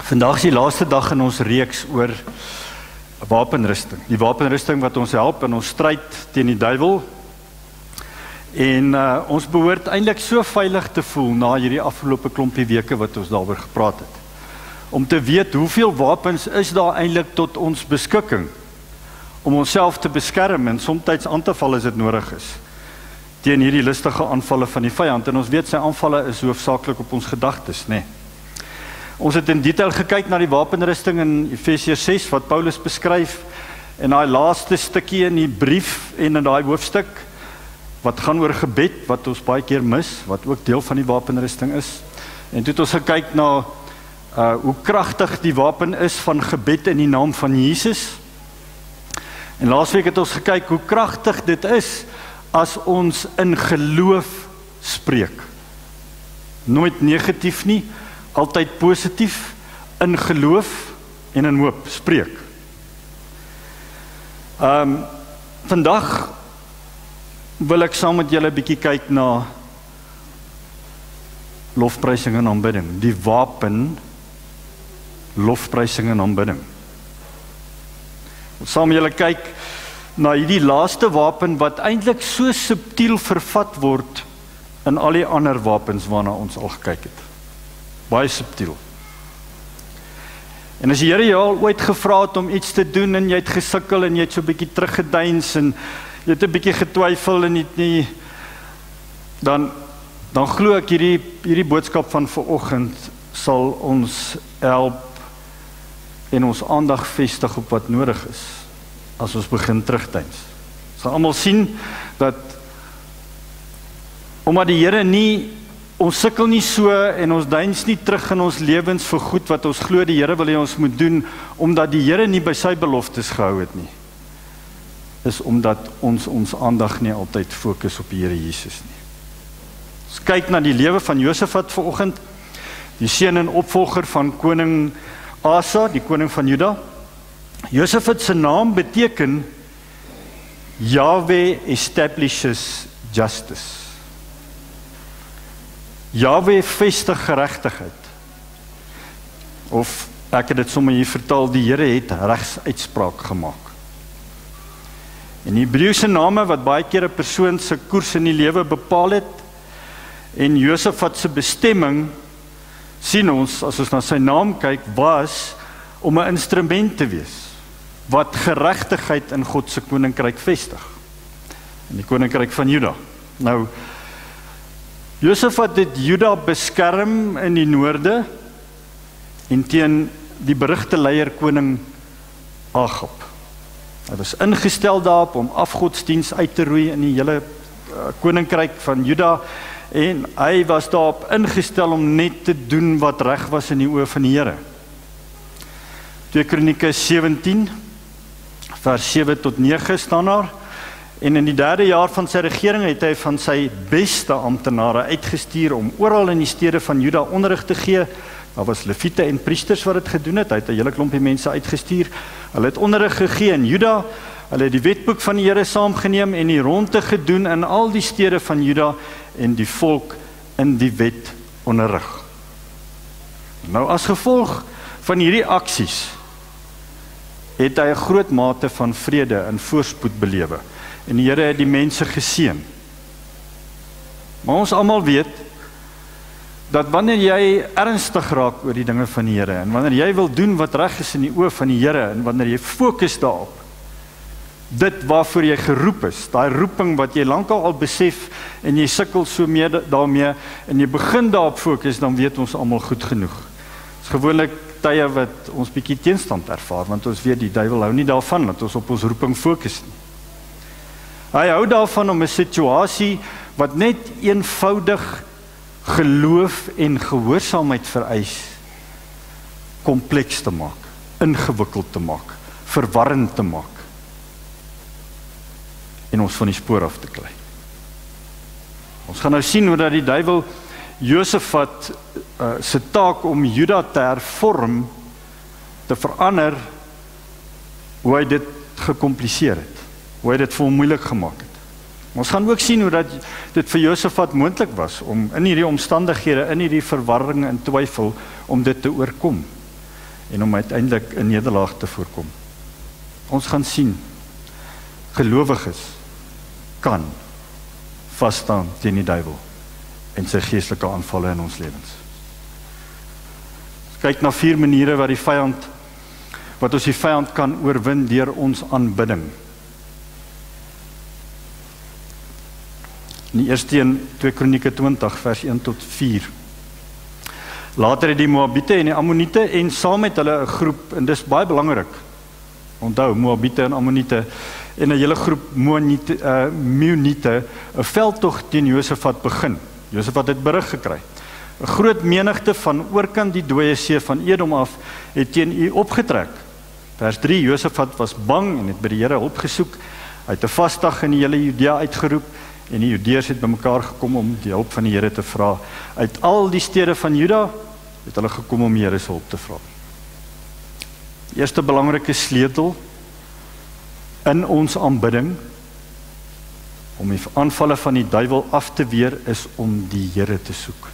Vandag is die laaste dag in ons reeks oor wapenrusting. Die wapenrusting wat ons help in ons stryd teen die duiwel. En ons behoort eintlik so veilig te voel na hierdie afgelope klompie weke wat ons daaroor gepraat het. Om te weet hoeveel wapens is daar eintlik tot ons beskikking om onsself te beskerm en soms aan te val as dit nodig is teen hierdie listige aanvalle van die vyand. En ons weet sy aanvalle is hoofsaaklik op ons gedagtes, né? Ons het in detail gekyk na die wapenrusting in Efesiërs 6 wat Paulus beskryf en daai laaste stukkie in die brief en in daai hoofstuk wat gaan oor gebed wat ons baie keer mis, wat ook deel van die wapenrusting is. En toe het ons gekyk na hoe kragtig die wapen is van gebed in die naam van Jesus. En laasweek het ons gekyk hoe kragtig dit is as ons in geloof spreek. Nooit negatief nie, altyd positief, in geloof en in hoop spreek. Vandag wil ek saam met julle 'n bietjie kyk na lofprysing en aanbidding. Die wapen lofprysing en aanbidding. Ons saam met julle kyk na hierdie laaste wapen wat eintlik so subtiel vervat word in al die ander wapens waarna ons al gekyk het. Baie subtiel. En as die Here jou al ooit gevra het om iets te doen en jy het gesukkel en jy het so 'n bietjie teruggedeins en jy het 'n bietjie getwyfel en nie, dan glo ek hierdie boodskap van vanoggend sal ons help en ons aandag vestig op wat nodig is as ons begin terugdeins. Ons gaan almal sien dat omdat die Here ons sukkel nie so en ons deins nie terug in ons lewens vir goed wat ons glo die Here wil hê ons moet doen, omdat die Here nie by sy beloftes gehou het nie, is omdat ons aandag nie altyd fokus op die Here Jesus nie. Ons kyk na die lewe van Josafat vanoggend, die seun en opvolger van koning Asa, die koning van Juda. Josafat se naam beteken Yahweh establishes justice. Yahweh vestig geregtigheid. Of ek het dit sommer hier vertaal, die Here het regsuitspraak gemaak. En die Hebreëse name wat baie keer 'n persoon se koers in die lewe bepaal het, en Josafat se bestemming, sien ons, as ons na sy naam kyk, was om 'n instrument te wees, wat geregtigheid in God se koninkryk vestig. In die koninkryk van Juda. Nou, Josafat het Juda beskerm in die noorde, en teen die berugte leier koning Agab. Hy was ingestel daarop om afgodsdiens uit te roei in die hele koninkryk van Juda, en hy was daarop ingestel om net te doen wat reg was in die oë van die Here. 2 Kronieke 17, vers 7 tot 9 staan daar, en in die 3de jaar van sy regering het hy van sy beste amptenare uitgestuur om oral in die stede van Juda onderrig te gee. Daar was leviete en priesters wat dit gedoen het, hy het 'n hele klompie mense uitgestuur, hulle het onderrig gegee in Juda, hulle het die wetboek van die Here saamgeneem en die ronde gedoen in al die stede van Juda en die volk in die wet onderrig. Nou as gevolg van hierdie aksies het hy 'n groot mate van vrede en voorspoed belewe en die Here het die mense geseën. Maar ons almal weet dat wanneer jy ernstig raak oor die dinge van die Here en wanneer jy wil doen wat reg is in die oë van die Here en wanneer jy fokus daarop, dit waarvoor jy geroep is, daai roeping wat jy lankal al besef en jy sukkel so mee daarmee en jy begin daarop fokus, dan weet ons almal goed genoeg. Dit is gewoonlik tye wat ons bietjie teenstand ervaar, want ons weet die duiwel hou nie daarvan dat ons op ons roeping fokus nie. Hy hou daarvan om 'n situasie wat net eenvoudig geloof en gehoorsaamheid vereis, kompleks te maak, ingewikkeld te maak, verwarrend te maak en ons van die spoor af te kry. Ons gaan nou sien hoe dat die duiwel Josafat se taak om Juda te hervorm, te verander, hoe hy dit gekompliseer het, hoe hy dit vir hom moeilik gemaak het. Ons gaan ook sien hoe dat dit vir Josafat moontlik was om in hierdie omstandighede, in hierdie verwarring en twyfel, om dit te oorkom. en om uiteindelik 'n nederlaag te voorkom. Ons gaan sien, gelowiges kan vas staan teen die duiwel en sy geestelike aanvalle in ons lewens. Kyk na 4 maniere wat ons die vyand kan oorwin deur ons aanbidding. In die eerste een, 2 Kronieke 20, vers 1 tot 4. Later het die Moabiete en die Ammoniete en saam met hulle 'n groep, en dis baie belangrik, onthou, Moabiete en Ammoniete, en 'n hele groep Meuniete, 'n veldtog teen Josafat begin. Josafat het berig gekry. 'n Groot menigte van oorkant die dooie see van Edom af het teen u opgetrek. Vers 3, Josafat was bang en het by die Here hulp gesoek. Hy het 'n vasdag in die hele Judea uitgeroep en die Judeërs het bymekaar gekom om die hulp van die Here te vra. Uit al die stede van Juda het hulle gekom om die Here se hulp te vra. Die eerste belangrike sleutel in ons aanbidding om die aanvalle van die duiwel af te weer is om die Here te soek.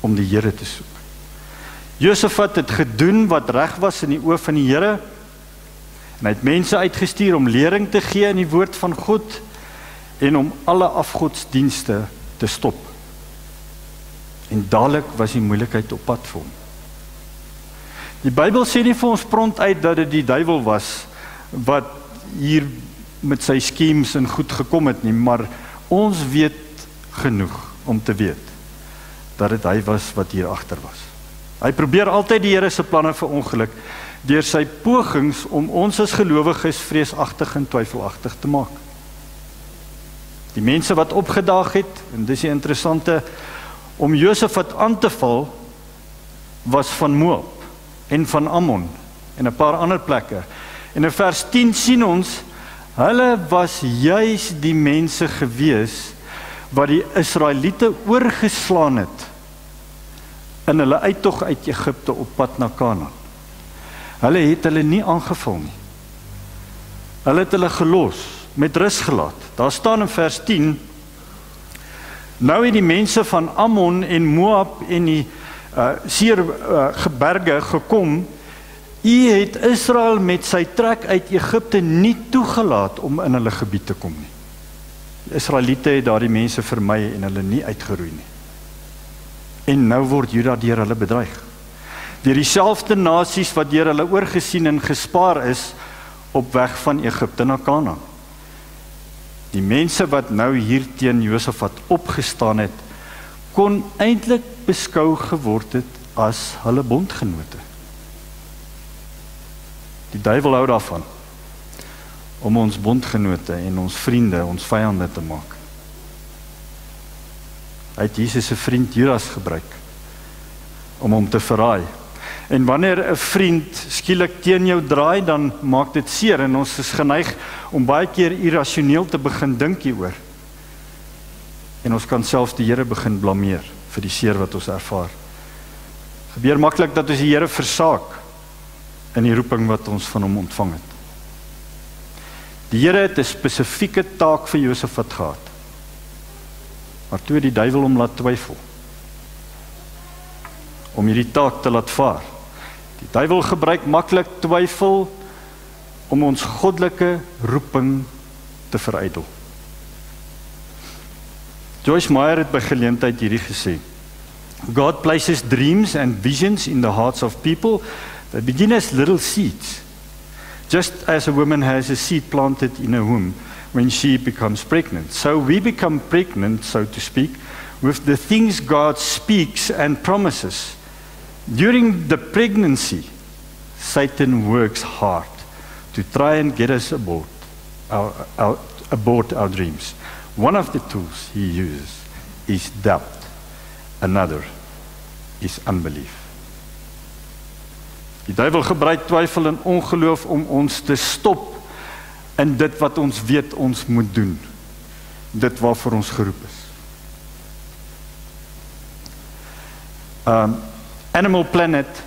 Om die Here te soek. Josafat het gedoen wat reg was in die oë van die Here en hy het mense uitgestuur om lering te gee in die woord van God en om alle afgodsdienste te stop. En dadelik was die moeilikheid op pad vir hom. Die Bybel sê nie vir ons prompt uit dat dit die duiwel was wat hier met sy schemes en goed gekom het nie, maar ons weet genoeg om te weet dat dit hy was wat hier agter was. Hy probeer altyd die Here se planne verongeluk deur sy pogings om ons as gelowiges vreesagtig en twyfelagtig te maak. Die mense wat opgedaag het, en dis die interessante, om Josafat aan te val, was van Moab en van Ammon en 'n paar ander plekke. En in vers 10 sien ons, hulle was juis die mense gewees wat die Israeliete oorgeslaan het in hulle uittog uit Egipte op pad na Kanaan. Hulle het hulle nie aangeval nie. Hulle het hulle gelos, met rus gelaat. Daar staan in vers 10, nou het die mense van Ammon en Moab en die Seir geberge gekom, u het Israel met sy trek uit Egipte nie toegelaat om in hulle gebied te kom nie. Die Israeliete het daardie mense vermy en hulle nie uitgeroei nie. En nou word Juda deur hulle bedreig. Deur dieselfde nasies wat deur hulle oorgesien en gespaar is op weg van Egipte na Kanaan. Die mense wat nou hier teen Josafat opgestaan het, kon eintlik beskou geword het as hulle bondgenote. Die duiwel hou daarvan om ons bondgenote en ons vriende, ons vyande te maak. Hy het Jesus se vriend Judas gebruik om hom te verraai. En wanneer 'n vriend skielik teen jou draai, dan maak dit seer en ons is geneig om baie keer irrasioneel te begin dink hieroor. En ons kan selfs die Here begin blameer vir die seer wat ons ervaar. Gebeur maklik dat ons die Here versaak in die roeping wat ons van hom ontvang het. Die Here het 'n spesifieke taak vir Josafat gehad. Maar toe die duiwel hom laat twyfel om hierdie taak te laat vaar. Die duiwel gebruik maklik twyfel om ons goddelike roeping te verydel. Joyce Meyer het by geleentheid hierdie gesê: God places dreams and visions in the hearts of people that begin as little seeds, just as a woman has a seed planted in a womb when she becomes pregnant. So we become pregnant, so to speak, with the things God speaks and promises. During the pregnancy, Satan works hard to try and get us aboard our dreams. One of the tools he uses is doubt. Another is unbelief. Die duiwel gebruik twyfel en ongeloof om ons te stop in dit wat ons weet ons moet doen. Dit waarvoor ons geroep is. Animal Planet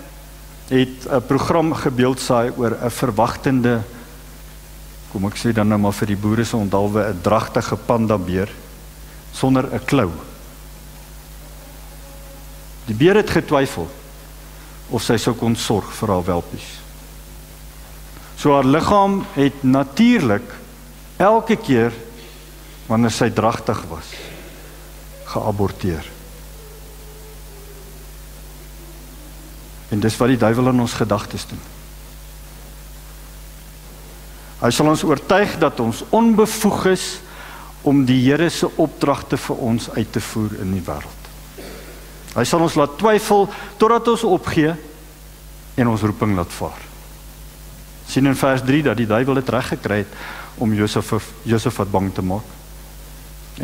het 'n program gebeeldsaai oor 'n verwagtende, kom ek sê dan nou maar vir die boere se onthaalwe, 'n dragtige pandabeer sonder 'n klou. Die beer het getwyfel of sy sou kon sorg vir haar welpies. So haar liggaam het natuurlik elke keer wanneer sy dragtig was, geaborteer. En dis wat die duiwel in ons gedagtes doen. Hy sal ons oortuig dat ons onbevoeg is om die Here se opdragte vir ons uit te voer in die wêreld. Hy sal ons laat twyfel totdat ons opgee en ons roeping laat vaar. Sien in vers 3 dat die duiwel het reg gekry het om Josafat bang te maak.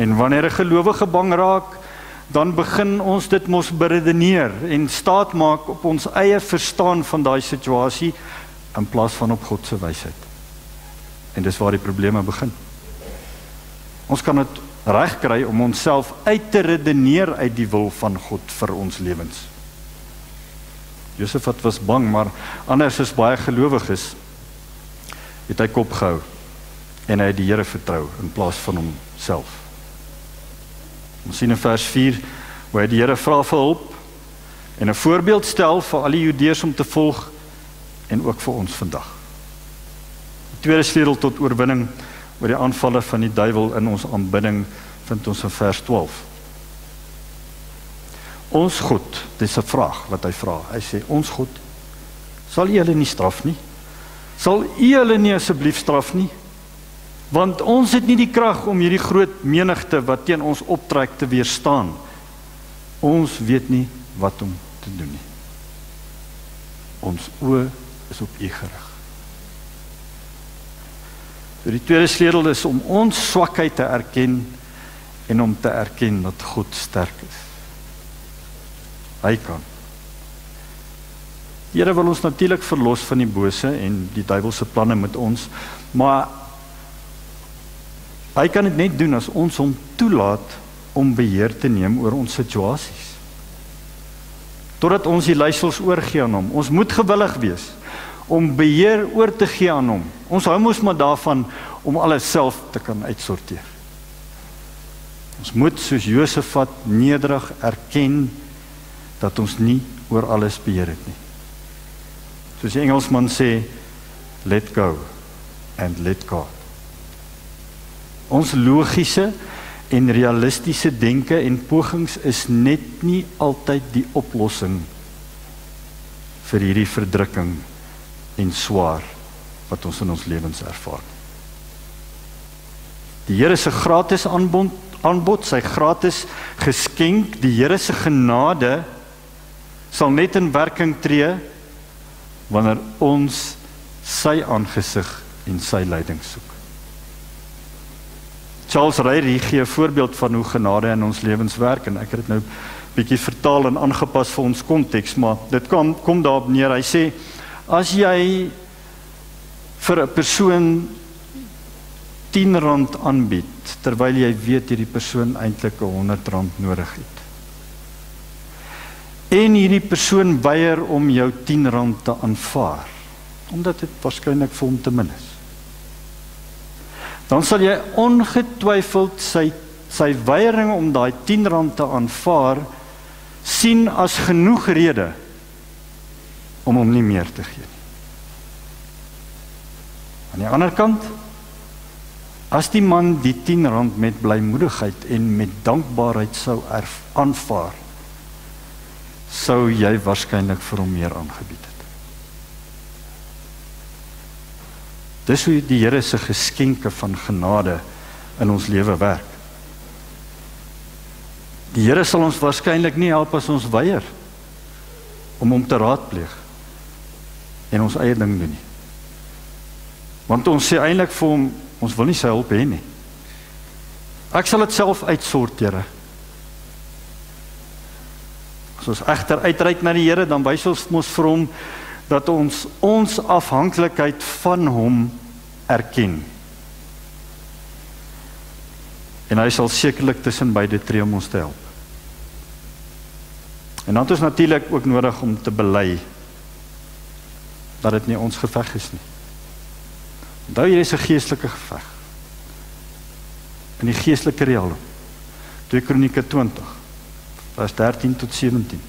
En wanneer 'n gelowige bang raak, dan begin ons dit mos beredeneer en staat maak op ons eie verstaan van daai situasie in plaas van op God se wysheid. En dis waar die probleme begin. Ons kan dit reg kry om onsself uit te redeneer uit die wil van God vir ons lewens. Josafat was bang, maar anders as baie gelowiges het hy kop gehou en hy het die Here vertrou in plaas van homself. Ons sien in vers 4 hoe hy die Here vra vir hulp en 'n voorbeeld stel vir al die Judeërs om te volg en ook vir ons vandag. Die tweede sleutel tot oorwinning oor die aanvalle van die duiwel in ons aanbidding vind ons in vers 12. Ons God, dis 'n vraag wat hy vra. Hy sê, ons God, sal U hulle nie straf nie? Sal U hulle nie asseblief straf nie? Want ons het nie die krag om hierdie groot menigte wat teen ons optrek te weerstaan. Ons weet nie wat om te doen nie. Ons oë is op U gerig. So die tweede sleutel is om ons swakheid te erken en om te erken dat God sterk is. Hy kan. Die Here wil ons natuurlik verlos van die bose en die duiwelse planne met ons, maar hy kan dit net doen as ons hom toelaat om beheer te neem oor ons situasies. Totdat ons die leiersels oorgee aan hom. Ons moet gewillig wees om beheer oor te gee aan hom. Ons hou mos maar daarvan om alles self te kan uitsorteer. Ons moet soos Josafat nederig erken dat ons nie oor alles beheer het nie. Soos die Engelsman sê, let go and let God. Ons logiese en realistiese denke en pogings is net nie altyd die oplossing vir hierdie verdrukking en swaar wat ons in ons lewens ervaar. Die Here se gratis aanbod, sy gratis geskenk, die Here se genade sal net in werking tree wanneer ons sy aangesig en sy leiding soek. Charles Ryrie gee 'n voorbeeld van hoe genade in ons lewens werk en ek het dit nou bietjie vertaal en aangepas vir ons konteks, maar dit kom daarop neer. Hy sê, as jy vir 'n persoon R10 aanbied, terwyl jy weet hierdie persoon eintlik R100 nodig het, en hierdie persoon weier om jou R10 te aanvaar, omdat dit waarskynlik vir hom te min is, dan sal jy ongetwyfeld sy weiering om daai R10 te aanvaar sien as genoeg rede om hom nie meer te gee nie. Aan die ander kant, as die man die R10 met blymoedigheid en met dankbaarheid sou aanvaar, sou jy waarskynlik vir hom meer aangebied het. Dis hoe die Here se geskenke van genade in ons lewe werk. Die Here sal ons waarskynlik nie help as ons weier om hom te raadpleeg en ons eie ding doen nie. Want ons sê eintlik vir hom, ons wil nie sy hulp hê nie. Ek sal dit self uitsort, Here. As ons egter uitreik na die Here, dan wys ons mos vir hom dat ons afhanklikheid van hom erken. En hy sal sekerlik tussen beide tree om ons te help. En dan het ons natuurlik ook nodig om te bely dat dit nie ons geveg is nie. Onthou, hier is 'n geestelike geveg. In die geestelike riem. 2 Kronieke 20, vers 13 tot 17.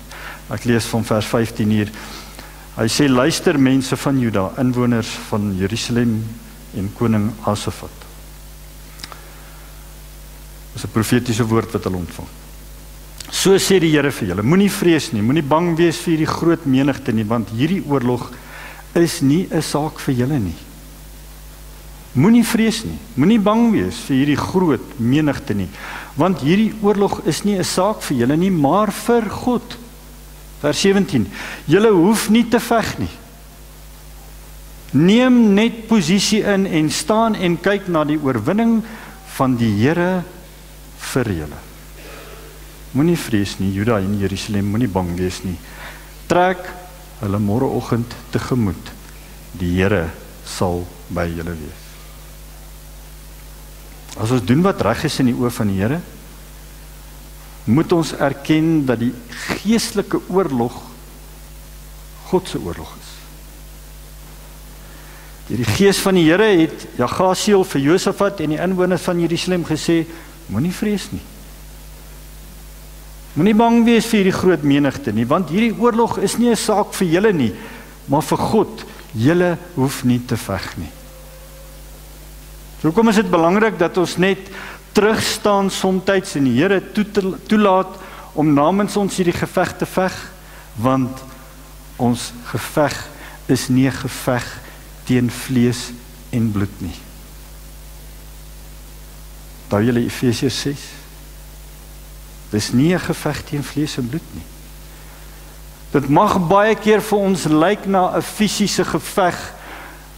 Ek lees van vers 15 hier. Hy sê, luister mense van Juda, inwoners van Jerusalem en koning Asafat. Dit is 'n profetiese woord wat hulle ontvang. So sê die Here vir julle, moenie vrees nie, moenie bang wees vir hierdie groot menigte nie, want hierdie oorlog is nie 'n saak vir julle nie. Moenie vrees nie, moenie bang wees vir hierdie groot menigte nie, want hierdie oorlog is nie 'n saak vir julle nie, maar vir God. Vers 17, julle hoef nie te veg nie. Neem net posisie in en staan en kyk na die oorwinning van die Here vir julle. Moenie vrees nie, Juda en Jerusalem, moenie bang wees nie. Trek hulle môreoggend tegemoet. Die Here sal by julle wees. As ons doen wat reg is in die oë van die Here, moet ons erken dat die geestelike oorlog God se oorlog is. Die gees van die Here het Jagasiel vir Josafat en die inwoners van Jerusalem gesê, moenie vrees nie. Moenie bang wees vir hierdie groot menigte nie, want hierdie oorlog is nie 'n saak vir julle nie, maar vir God. Julle hoef nie te veg nie. So hoekom is dit belangrik dat ons net terugstaan somtyds en die Here toelaat om namens ons hierdie geveg te veg, want ons geveg is nie 'n geveg teen vlees en bloed nie. Onthou julle Efesiërs 6? Dis nie 'n geveg teen vlees en bloed nie. Dit mag baie keer vir ons lyk na 'n fisiese geveg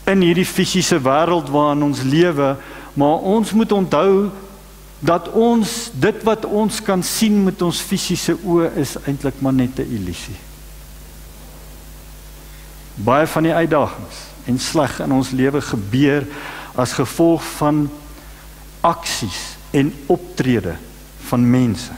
in hierdie fisiese wêreld waarin ons lewe, maar ons moet onthou dat ons, dit wat ons kan sien met ons fisiese oë is eintlik maar net 'n illusie. Baie van die uitdagings en sleg in ons lewe gebeur as gevolg van aksies en optrede van mense.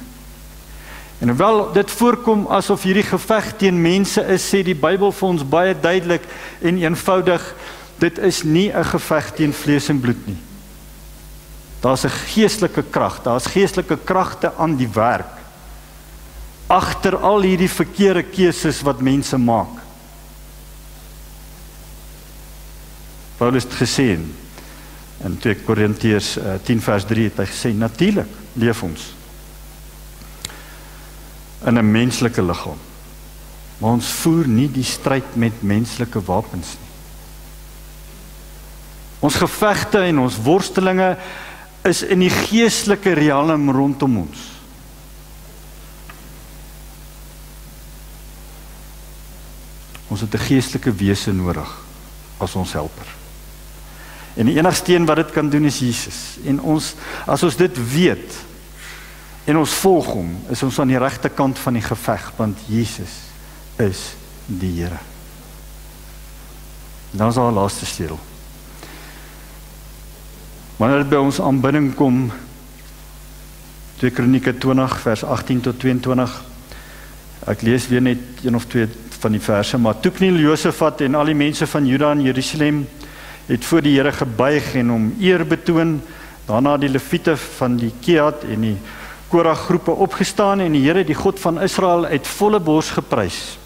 En hoewel dit voorkom asof hierdie geveg teen mense is, sê die Bybel vir ons baie duidelik en eenvoudig, dit is nie 'n geveg teen vlees en bloed nie. Daar's 'n geestelike krag, daar's geestelike kragte aan die werk agter al hierdie verkeerde keuses wat mense maak. Paulus het gesê in 2 Korintiërs 10 vers 3 het hy gesê, natuurlik leef ons in 'n menslike liggaam, maar ons voer nie die stryd met menslike wapens nie. Ons gevegte en ons worstelinge is in die geestelike riem rondom ons. Ons het 'n geestelike wese nodig as ons helper. En die enigste een wat dit kan doen is Jesus. En as ons dit weet en ons volg hom, is ons aan die regte kant van die geveg, want Jesus is die Here. Dan is daar 'n laaste sleutel. Wanneer dit by ons aanbidding kom, 2 Kronieke 20 vers 18 tot 22, ek lees weer net een of twee van die verse, maar toe kniel Josafat en al die mense van Juda en Jerusalem het voor die Here gebuig en hom eer betoon, daarna die Lewiete van die Kehat en die Korah groepe opgestaan en die Here, die God van Israel, uit volle bors geprys.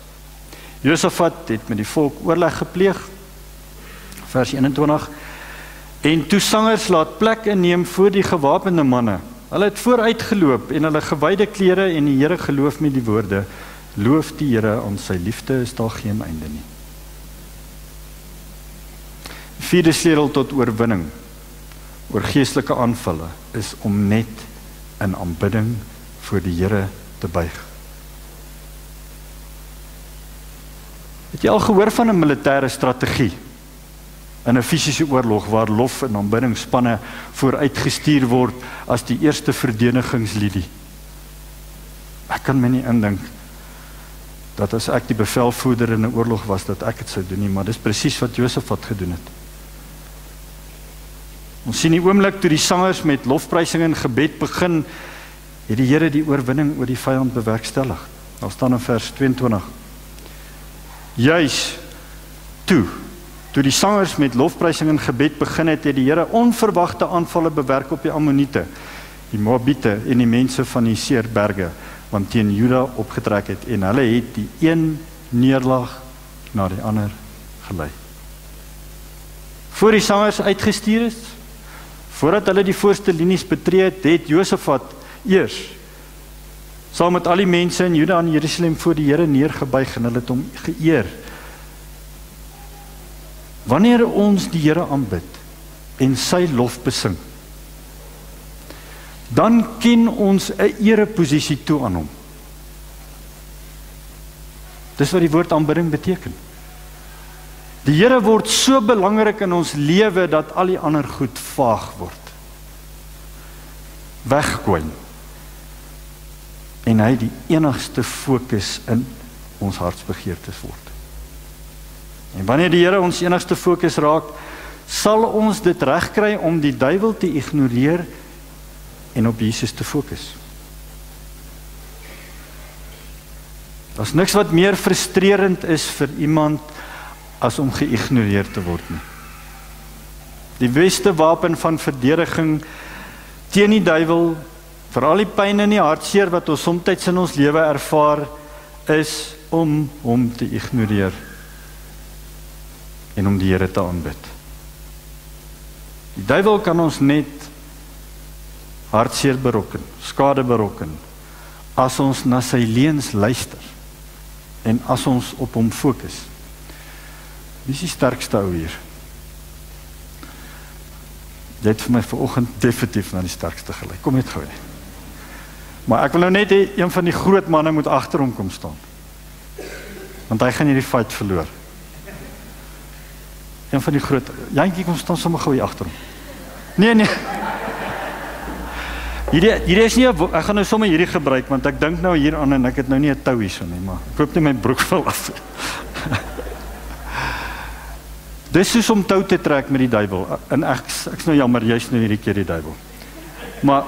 Josafat het met die volk oorleg gepleeg, vers 21, en toe sangers laat plek inneem voor die gewapende manne. Hulle het vooruit geloop en hulle gewyde klere en die Here geloof met die woorde, loof die Here, aan sy liefde is daar geen einde nie. Vierde sleutel tot oorwinning oor geestelike aanvalle is om net in aanbidding voor die Here te buig. Het jy al gehoor van 'n militêre strategie in 'n fisiese oorlog waar lof en aanbiddingsspanne vooruitgestuur word as die eerste verdedigingsliedie? Ek kan my nie indink dat as ek die bevelvoerder in 'n oorlog was, dat ek dit sou doen nie, maar dis presies wat Josafat gedoen het. Ons sien die oomblik toe die sangers met lofprysing en gebed begin, het die Here die oorwinning oor die vyand bewerkstellig. Daar staan in vers 22. Juis toe die sangers met lofprysing en gebed begin het die Here onverwagte aanvalle bewerk op die Ammoniete, die Moabiete en die mense van die Seirberge, wat teen Juda opgetrek het, en hulle het die een neerlaag na die ander gelei. Voor die sangers uitgestuur is, voordat hulle die voorste linies betree het, het Josafat eers saam met al die mense in Juda en Jerusalem voor die Here neergebuig en hulle het hom geëer. Wanneer ons die Here aanbid en sy lof besing, dan ken ons 'n ereposisie toe aan hom. Dis wat die woord aanbidding beteken. Die Here word so belangrik in ons lewe dat al die ander goed vaag word. Wegkwyn. En hy die enigste fokus in ons hartsbegeertes word. En wanneer die Here ons enigste fokus raak, sal ons dit regkry om die duiwel te ignoreer en op Jesus te fokus. Daar's niks wat meer frustrerend is vir iemand as om geïgnoreer te word nie. Die beste wapen van verdediging teen die duiwel, vir al die pyn en die hartseer wat ons soms in ons lewe ervaar, is om hom te ignoreer en om die Here te aanbid. Die duiwel kan ons net hartseer berokken, skade berokken, as ons na sy leuns luister en as ons op hom fokus. Wie is die sterkste ou hier? Jy het vir my vanoggend definitief na die sterkste gelyk. Kom net gou nie. Maar ek wil nou net een van die groot manne moet agter hom kom staan. Want hy gaan hierdie fight verloor. Een van die groot, Jantjie kom staan sommer gou hier agter hom. Nee. Hierdie is nie, ek gaan nou sommer hierdie gebruik, want ek dink nou hier aan en ek het nou nie 'n tou hierso nie, maar ek koop nie my broek vel af. Dis soos om tou te trek met die duiwel, en ek's nou jammer, jy's nou hierdie keer die duiwel. Maar,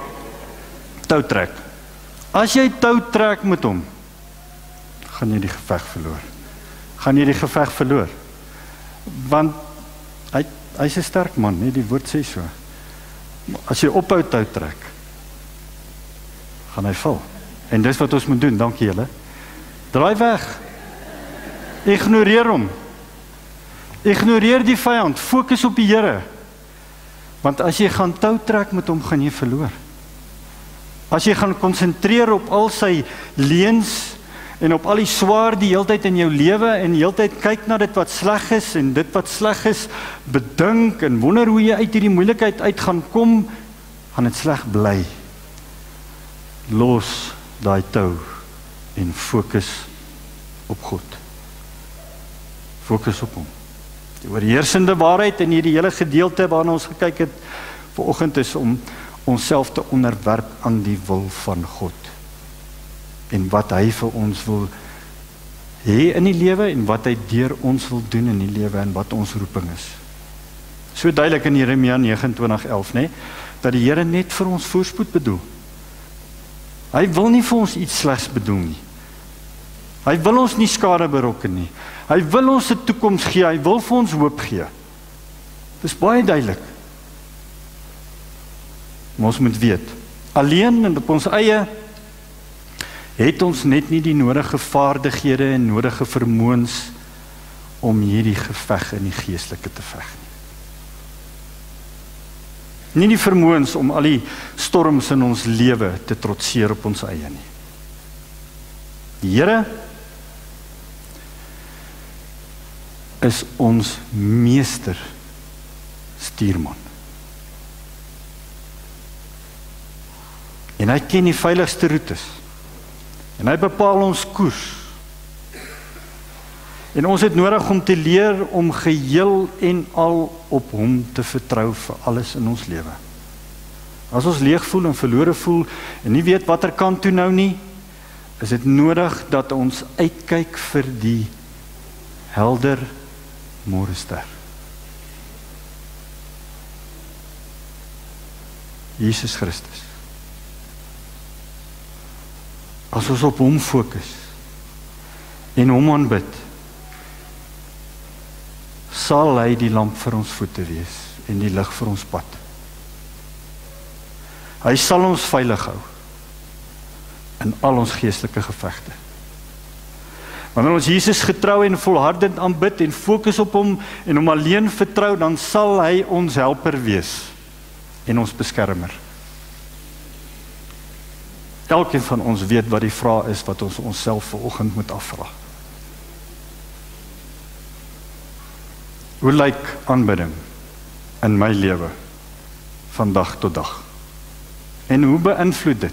tou trek. As jy tou trek met hom, gaan jy die geveg verloor. Want, hy's 'n sterk man, nie, die woord sê so. As jy ophou tou trek, gaan hy val. En dis wat ons moet doen, dankie julle. Draai weg. Ignoreer hom. Ignoreer die vyand, fokus op die Here. Want as jy gaan tou trek met hom, gaan jy verloor. As jy gaan konsentreer op al sy leuns en op al die swaar die heeltyd in jou lewe en die heeltyd kyk na dit wat sleg is en dit wat sleg is bedink en wonder hoe jy uit hierdie moeilikheid uit gaan kom, gaan dit sleg bly. Los daai tou en fokus op God. Fokus op hom. Die oorheersende waarheid in hierdie hele gedeelte waarna ons gekyk het vanoggend is om onsself te onderwerp aan die wil van God. En wat hy vir ons wil hê in die lewe en wat hy deur ons wil doen in die lewe en wat ons roeping is. So duidelik in Jeremia 29:11, né, dat die Here net vir ons voorspoed bedoel. Hy wil nie vir ons iets slegs bedoel nie. Hy wil ons nie skade berokken nie. Hy wil ons 'n toekoms gee, hy wil vir ons hoop gee. Dis baie duidelik. Maar ons moet weet, alleen en op ons eie het ons net nie die nodige vaardighede en nodige vermoëns om hierdie geveg in die geestelike te veg nie. Nie die vermoëns om al die storms in ons lewe te trotseer op ons eie nie. Die Here is ons meester stuurman. En hy ken die veiligste roetes. En hy bepaal ons koers. En ons het nodig om te leer om geheel en al op hom te vertrou vir alles in ons lewe. As ons leeg voel en verlore voel en nie weet watter kant toe nou nie, is dit nodig dat ons uitkyk vir die helder môrester. Jesus Christus. As ons op hom fokus en hom aanbid, sal hy die lamp vir ons voete wees en die lig vir ons pad. Hy sal ons veilig hou in al ons geestelike gevegte. Wanneer ons Jesus getrou en volhardend aanbid en fokus op hom en hom alleen vertrou, dan sal hy ons helper wees en ons beskermer. Elkeen van ons weet wat die vraag is wat ons onsself vanoggend moet afvra. Hoe lyk aanbidding in my lewe van dag tot dag? En hoe beïnvloed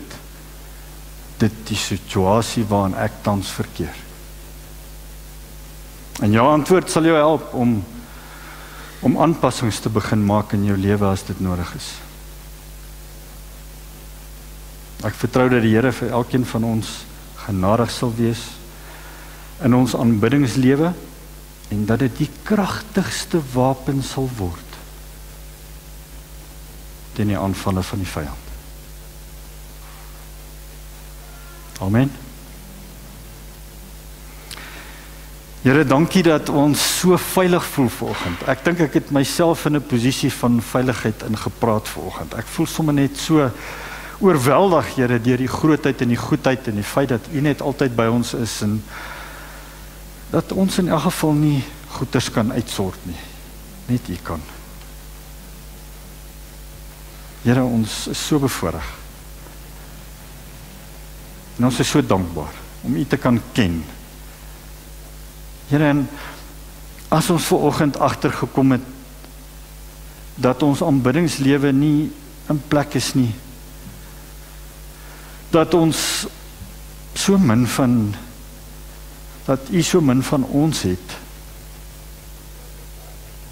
dit die situasie waarin ek tans verkeer? En jou antwoord sal jou help om aanpassings te begin maak in jou lewe as dit nodig is. Ek vertrou dat die Here vir elkeen van ons genadig sal wees in ons aanbiddingslewe en dat dit die kragtigste wapen sal word teen die aanvalle van die vyand. Amen. Here, dankie dat ons so veilig voel vanoggend. Ek dink ek het myself in 'n posisie van veiligheid ingepraat vanoggend. Ek voel sommer net so oorweldig, Here, deur die grootheid en die goedheid en die feit dat U net altyd by ons is en dat ons in elk geval nie goeders kan uitsort nie. Net U kan. Here, ons is so bevoorreg. En ons is so dankbaar om U te kan ken. Here, en as ons vanoggend agtergekom het dat ons aanbiddingslewe nie in plek is nie, dat ons so min van, dat U so min van ons het,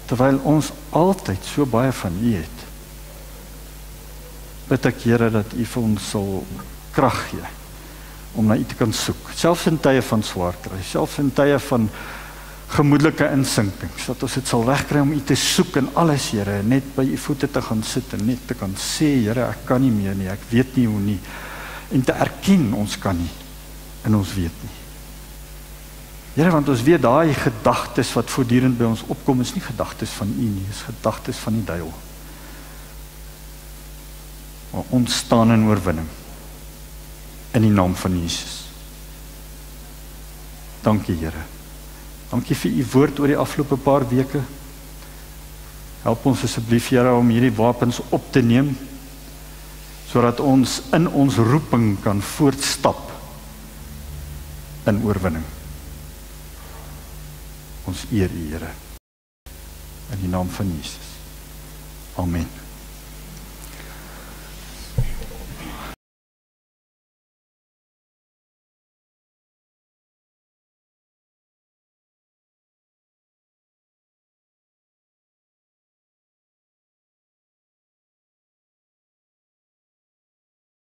terwyl ons altyd so baie van U het, bid ek, Here, dat U vir ons sal krag gee om na U te kan soek, selfs in tye van swaar kry, selfs in tye van gemoedelike insinkings, dat ons dit sal regkry om U te soek in alles, Here, net by U voete te gaan sit en net te kan sê, Here, ek kan nie meer nie, ek weet nie hoe nie, en te erken ons kan nie, en ons weet nie. Here, want ons weet daai gedagtes wat voortdurend by ons opkom, is nie gedagtes van U nie, is gedagtes van die duiwel. Maar ons staan in oorwinning, in die naam van Jesus. Dankie, Here. Dankie vir U woord oor die afgelope paar weke. Help ons asseblief, Here, om hierdie wapens op te neem, sodat ons in ons roeping kan voortstap in oorwinning. Ons eer U, Here, in die naam van Jesus. Amen.